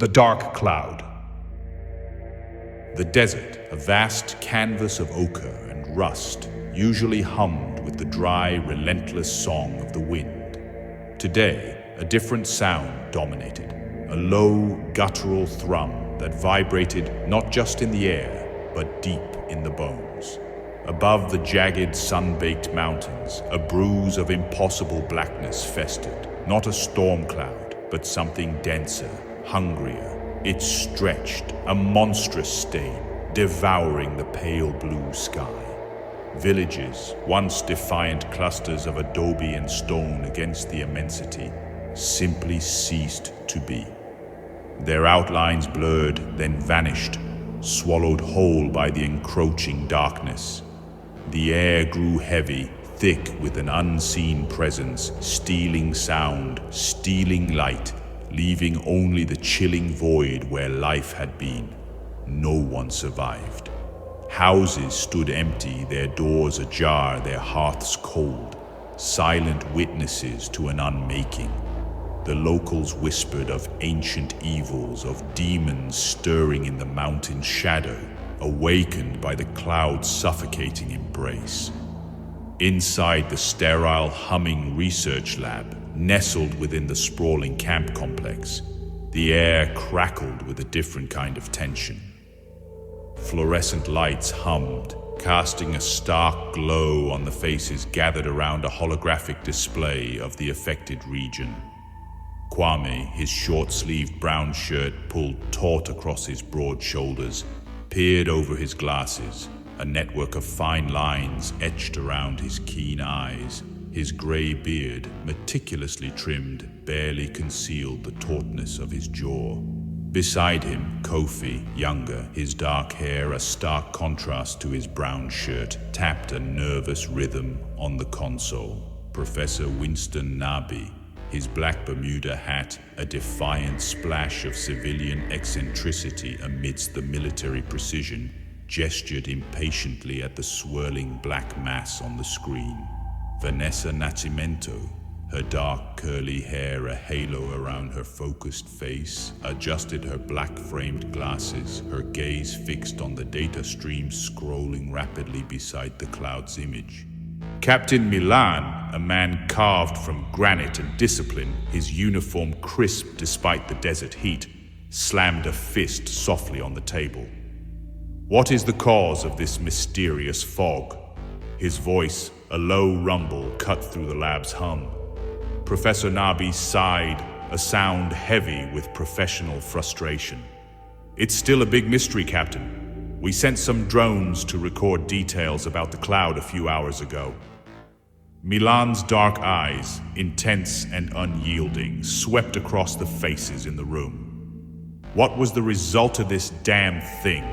The dark cloud. The desert, a vast canvas of ochre and rust, usually hummed with the dry, relentless song of the wind. Today, a different sound dominated, a low, guttural thrum that vibrated not just in the air, but deep in the bones. Above the jagged, sun-baked mountains, a bruise of impossible blackness festered, not a storm cloud, but something denser, hungrier. It stretched, a monstrous stain, devouring the pale blue sky. Villages, once defiant clusters of adobe and stone against the immensity, simply ceased to be. Their outlines blurred, then vanished, swallowed whole by the encroaching darkness. The air grew heavy, thick with an unseen presence, stealing sound, stealing light, leaving only the chilling void where life had been. No one survived. Houses stood empty, their doors ajar, their hearths cold, silent witnesses to an unmaking. The locals whispered of ancient evils, of demons stirring in the mountain's shadow, awakened by the cloud's suffocating embrace. Inside the sterile, humming research lab, nestled within the sprawling camp complex, the air crackled with a different kind of tension. Fluorescent lights hummed, casting a stark glow on the faces gathered around a holographic display of the affected region. Kwame, his short-sleeved brown shirt pulled taut across his broad shoulders, peered over his glasses, a network of fine lines etched around his keen eyes. His gray beard, meticulously trimmed, barely concealed the tautness of his jaw. Beside him, Kofi, younger, his dark hair a stark contrast to his brown shirt, tapped a nervous rhythm on the console. Professor Winston Nabi, his black Bermuda hat a defiant splash of civilian eccentricity amidst the military precision, gestured impatiently at the swirling black mass on the screen. Vanessa Nascimento, her dark curly hair a halo around her focused face, adjusted her black-framed glasses, her gaze fixed on the data stream scrolling rapidly beside the cloud's image. Captain Milan, a man carved from granite and discipline, his uniform crisp despite the desert heat, slammed a fist softly on the table. What is the cause of this mysterious fog? His voice, a low rumble, cut through the lab's hum. Professor Nabi sighed, a sound heavy with professional frustration. It's still a big mystery, Captain. We sent some drones to record details about the cloud a few hours ago. Milan's dark eyes, intense and unyielding, swept across the faces in the room. What was the result of this damn thing?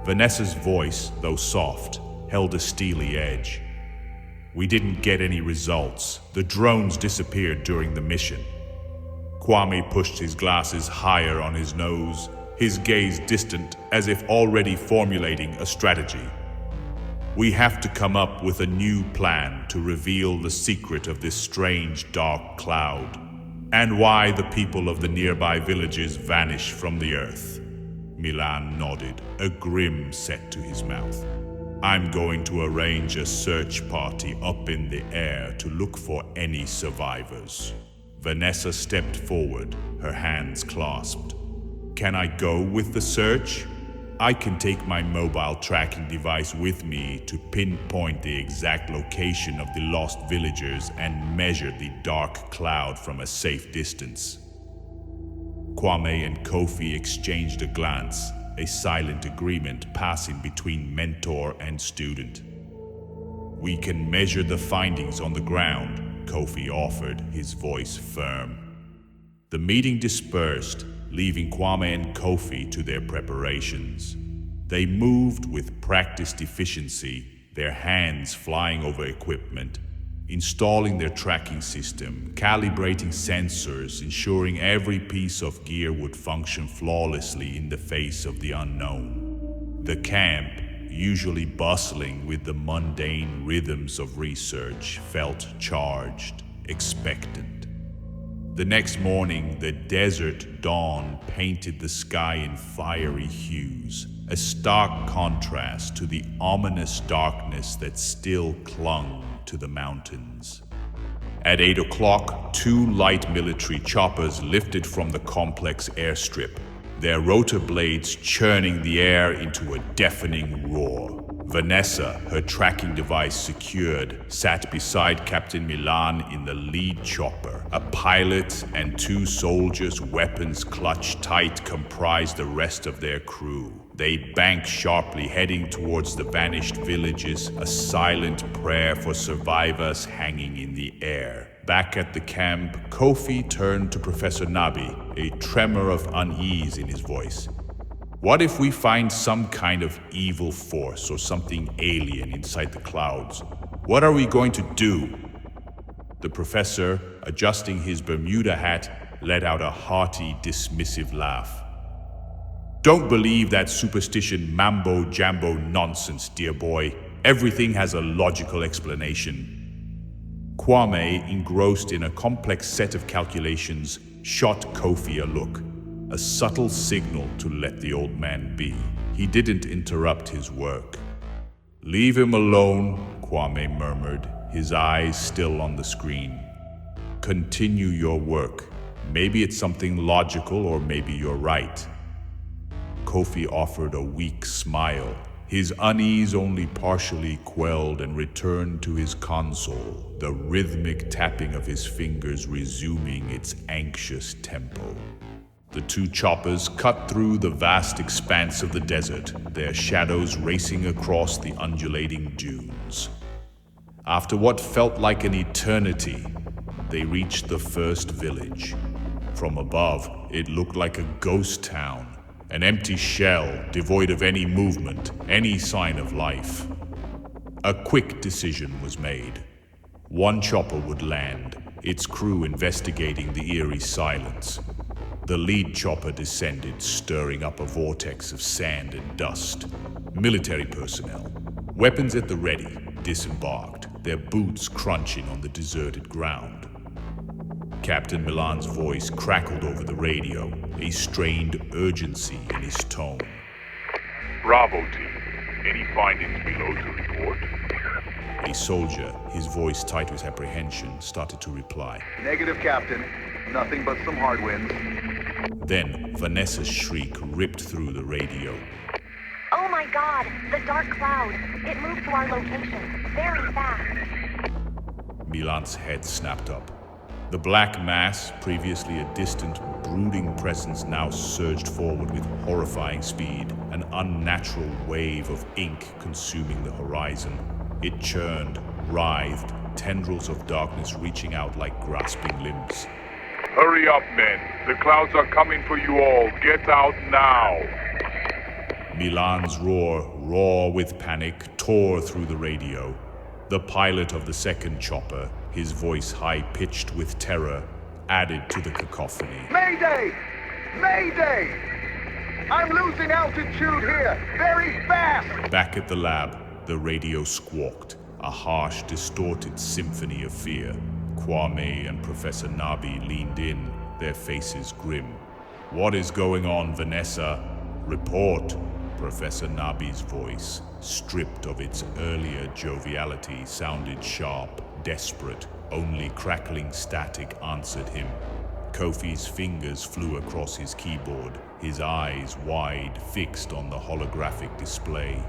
Vanessa's voice, though soft, held a steely edge. We didn't get any results. The drones disappeared during the mission. Kwame pushed his glasses higher on his nose, his gaze distant as if already formulating a strategy. We have to come up with a new plan to reveal the secret of this strange dark cloud, and why the people of the nearby villages vanish from the earth. Milan nodded, a grin set to his mouth. I'm going to arrange a search party up in the air to look for any survivors. Vanessa stepped forward, her hands clasped. Can I go with the search? I can take my mobile tracking device with me to pinpoint the exact location of the lost villagers and measure the dark cloud from a safe distance. Kwame and Kofi exchanged a glance, a silent agreement passing between mentor and student. We can measure the findings on the ground, Kofi offered, his voice firm. The meeting dispersed, leaving Kwame and Kofi to their preparations. They moved with practiced efficiency, their hands flying over equipment, installing their tracking system, calibrating sensors, ensuring every piece of gear would function flawlessly in the face of the unknown. The camp, usually bustling with the mundane rhythms of research, felt charged, expectant. The next morning, the desert dawn painted the sky in fiery hues, a stark contrast to the ominous darkness that still clung to the mountains. At 8 o'clock, 2 light military choppers lifted from the complex airstrip, their rotor blades churning the air into a deafening roar. Vanessa, her tracking device secured, sat beside Captain Milan in the lead chopper. A pilot and 2 soldiers, weapons clutched tight, comprised the rest of their crew. They banked sharply, heading towards the vanished villages, a silent prayer for survivors hanging in the air. Back at the camp, Kofi turned to Professor Nabi, a tremor of unease in his voice. What if we find some kind of evil force or something alien inside the clouds? What are we going to do? The professor, adjusting his Bermuda hat, let out a hearty, dismissive laugh. Don't believe that superstition mambo-jambo nonsense, dear boy. Everything has a logical explanation. Kwame, engrossed in a complex set of calculations, shot Kofi a look. A subtle signal to let the old man be. He didn't interrupt his work. Leave him alone, Kwame murmured, his eyes still on the screen. Continue your work. Maybe it's something logical, or maybe you're right. Kofi offered a weak smile, his unease only partially quelled, and returned to his console, the rhythmic tapping of his fingers resuming its anxious tempo. The 2 choppers cut through the vast expanse of the desert, their shadows racing across the undulating dunes. After what felt like an eternity, they reached the first village. From above, it looked like a ghost town, an empty shell devoid of any movement, any sign of life. A quick decision was made. 1 chopper would land, its crew investigating the eerie silence. The lead chopper descended, stirring up a vortex of sand and dust. Military personnel, weapons at the ready, disembarked, their boots crunching on the deserted ground. Captain Milan's voice crackled over the radio, a strained urgency in his tone. Bravo team. Any findings below to report? A soldier, his voice tight with apprehension, started to reply. Negative, Captain. Nothing but some hard winds. Then Vanessa's shriek ripped through the radio. Oh my God, the dark cloud. It moved to our location, very fast. Milan's head snapped up. The black mass, previously a distant, brooding presence, now surged forward with horrifying speed, an unnatural wave of ink consuming the horizon. It churned, writhed, tendrils of darkness reaching out like grasping limbs. Hurry up, men. The clouds are coming for you all. Get out now. Milan's roar, raw with panic, tore through the radio. The pilot of the second chopper, his voice high-pitched with terror, added to the cacophony. Mayday! Mayday! I'm losing altitude here, very fast! Back at the lab, the radio squawked, a harsh, distorted symphony of fear. Kwame and Professor Nabi leaned in, their faces grim. What is going on, Vanessa? Report, Professor Nabi's voice, stripped of its earlier joviality, sounded sharp, desperate. Only crackling static answered him. Kofi's fingers flew across his keyboard, his eyes wide, fixed on the holographic display.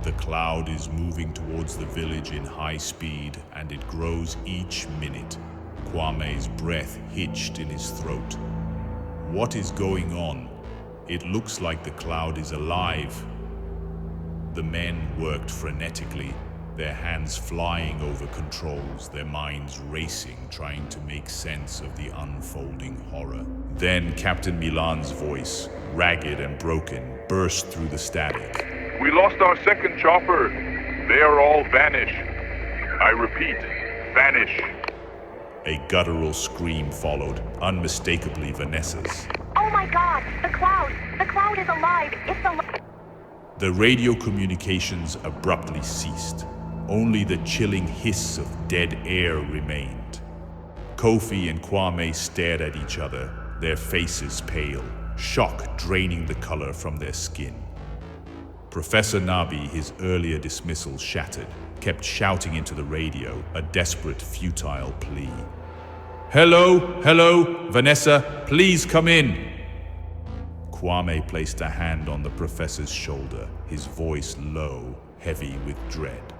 The cloud is moving towards the village in high speed, and it grows each minute. Kwame's breath hitched in his throat. What is going on? It looks like the cloud is alive. The men worked frenetically, their hands flying over controls, their minds racing, trying to make sense of the unfolding horror. Then Captain Milan's voice, ragged and broken, burst through the static. We lost our second chopper. They are all vanish. I repeat, vanish. A guttural scream followed, unmistakably Vanessa's. Oh my God, the cloud! The cloud is alive! It's alive! The radio communications abruptly ceased. Only the chilling hiss of dead air remained. Kofi and Kwame stared at each other, their faces pale, shock draining the color from their skin. Professor Nabi, his earlier dismissal shattered, kept shouting into the radio, a desperate, futile plea. Hello, Vanessa, please come in. Kwame placed a hand on the professor's shoulder, his voice low, heavy with dread.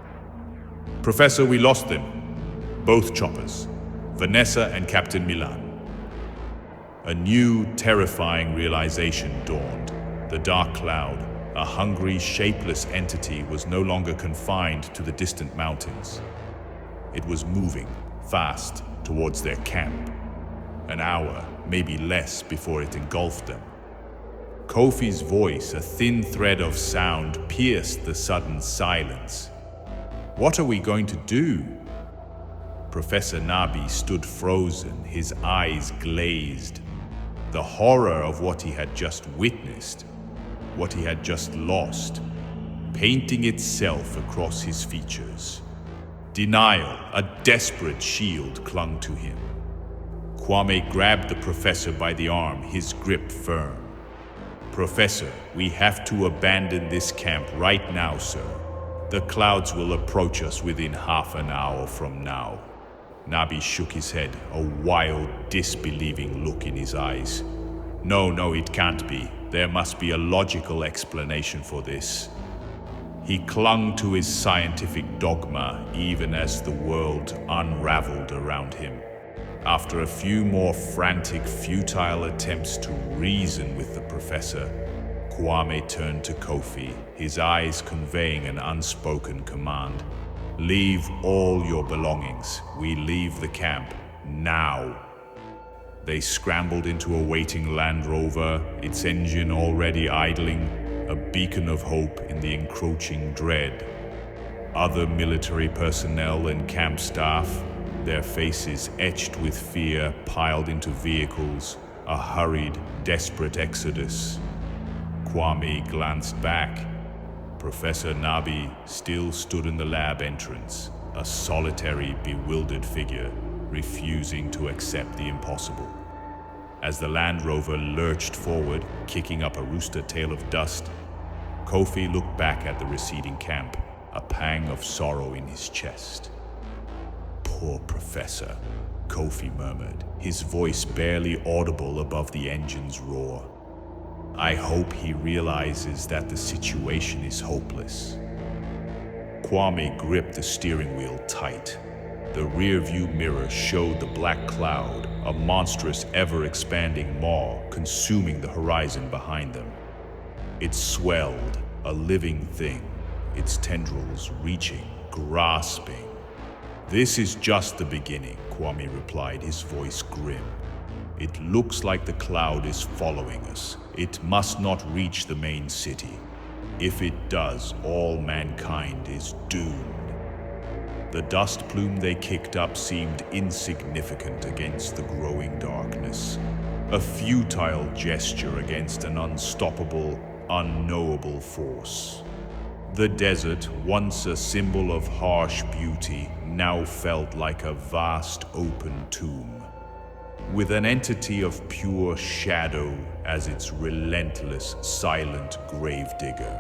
Professor, we lost them. Both choppers, Vanessa and Captain Milan. A new, terrifying realization dawned. The dark cloud, a hungry, shapeless entity, was no longer confined to the distant mountains. It was moving, fast, towards their camp. An hour, maybe less, before it engulfed them. Kofi's voice, a thin thread of sound, pierced the sudden silence. What are we going to do? Professor Nabi stood frozen, his eyes glazed. The horror of what he had just witnessed, what he had just lost, painting itself across his features. Denial, a desperate shield, clung to him. Kwame grabbed the professor by the arm, his grip firm. Professor, we have to abandon this camp right now, sir. The clouds will approach us within half an hour from now. Nabi shook his head, a wild, disbelieving look in his eyes. No, it can't be. There must be a logical explanation for this. He clung to his scientific dogma even as the world unraveled around him. After a few more frantic, futile attempts to reason with the professor, Kwame turned to Kofi, his eyes conveying an unspoken command. Leave all your belongings. We leave the camp now. They scrambled into a waiting Land Rover, its engine already idling, a beacon of hope in the encroaching dread. Other military personnel and camp staff, their faces etched with fear, piled into vehicles, a hurried, desperate exodus. Kwame glanced back. Professor Nabi still stood in the lab entrance, a solitary, bewildered figure, refusing to accept the impossible. As the Land Rover lurched forward, kicking up a rooster tail of dust, Kofi looked back at the receding camp, a pang of sorrow in his chest. Poor Professor, Kofi murmured, his voice barely audible above the engine's roar. I hope he realizes that the situation is hopeless. Kwame gripped the steering wheel tight. The rear-view mirror showed the black cloud, a monstrous, ever-expanding maw consuming the horizon behind them. It swelled, a living thing, its tendrils reaching, grasping. This is just the beginning, Kwame replied, his voice grim. It looks like the cloud is following us. It must not reach the main city. If it does, all mankind is doomed. The dust plume they kicked up seemed insignificant against the growing darkness. A futile gesture against an unstoppable, unknowable force. The desert, once a symbol of harsh beauty, now felt like a vast open tomb, with an entity of pure shadow as its relentless, silent gravedigger.